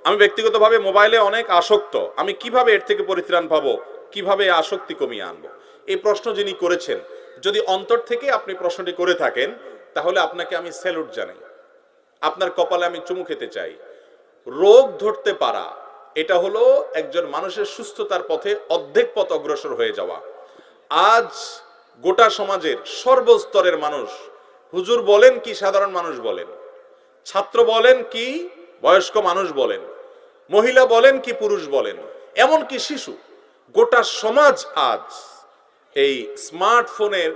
আমি ব্যক্তিগতভাবে মোবাইলে অনেক আসক্ত, আমি কিভাবে এর থেকে পরিত্রাণ পাবো, কিভাবে এই আসক্তি কমিয়ে আনবো? এই প্রশ্ন যিনি করেছেন, যদি অন্তর থেকে আপনি প্রশ্নটি করে থাকেন, তাহলে আপনাকে আমি স্যালুট জানাই, আপনার কপালে আমি চুমু খেতে চাই। রোগ ধরতে পারা, এটা হলো একজন মানুষের সুস্থতার পথে অর্ধেক পথ অগ্রসর হয়ে যাওয়া। আজ গোটা সমাজের সর্বস্তরের মানুষ, হুজুর বলেন কি সাধারণ মানুষ বলেন, ছাত্র বলেন কি বয়স্ক মানুষ বলেন, মহিলা বলেন কি পুরুষ বলেন, এমনকি শিশু, গোটা সমাজ আজ এই স্মার্টফোনের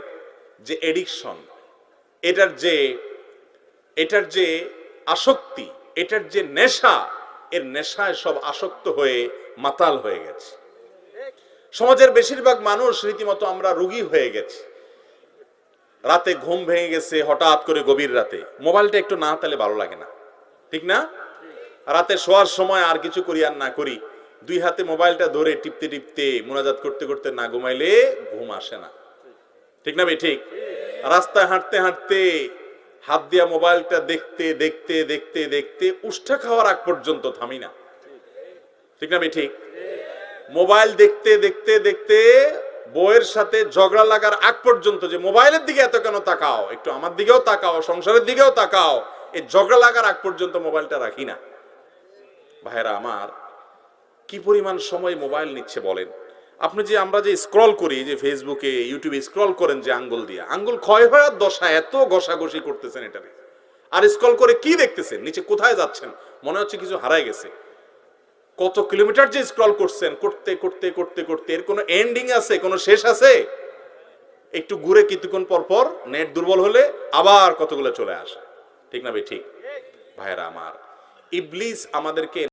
যে এডিকশন, এটার যে আসক্তি, এটার যে নেশা, এর নেশায় সব আসক্ত হয়ে মাতাল হয়ে গেছে। সমাজের বেশিরভাগ মানুষ রীতিমতো আমরা রোগী হয়ে গেছি। রাতে ঘুম ভেঙে গেছে হঠাৎ করে গভীর রাতে, মোবাইলটা একটু না তাহলে ভালো লাগে না, ঠিক না? রাতে শোয়ার সময় আর কিছু করি আর না করি, দুই হাতে মোবাইলটা ধরে টিপতে টিপতে মুনাজাত করতে করতে না ঘুমাইলে ঘুম আসে না, ঠিক না ভাই? ঠিক। রাস্তায় হাঁটতে হাঁটতে হাত দিয়া মোবাইলটা দেখতে দেখতে দেখতে দেখতে উষ্ঠা খাওয়ার আগ পর্যন্ত থামি না, ঠিক না ভাই? ঠিক। মোবাইল দেখতে দেখতে দেখতে বউয়ের সাথে ঝগড়া লাগার আগ পর্যন্ত, যে মোবাইলের দিকে এত কেন তাকাও, একটু আমার দিকেও তাকাও, সংসারের দিকেও তাকাও, এই ঝগড়া লাগার আগ পর্যন্ত মোবাইলটা রাখি না। ভাইরা আমার, কি পরিমাণ সময় মোবাইল নিচ্ছে বলেন? আপনি যে আমরা যে স্ক্রল করি, যে ফেসবুকে ইউটিউবে স্ক্রল করেন যে আঙ্গুল দিয়ে, আঙ্গুল ক্ষয় হওয়ার দশা, এত ঘষাঘষি করতেছেন এটারে, আর স্ক্রল করে কি দেখতেছেন? নিচে কোথায় যাচ্ছেন? মনে হচ্ছে কিছু হারায় গেছে। কত কিলোমিটার যে স্ক্রল করছেন, করতে করতে করতে করতে এর কোনো এন্ডিং আছে, কোনো শেষ আছে? একটু ঘুরে কিছুক্ষণ পর পর নেট দুর্বল হলে আবার কতগুলো চলে আসে, ঠিক না ভাই? ঠিক। ভাইরা আমার, ইবলিস আমাদেরকে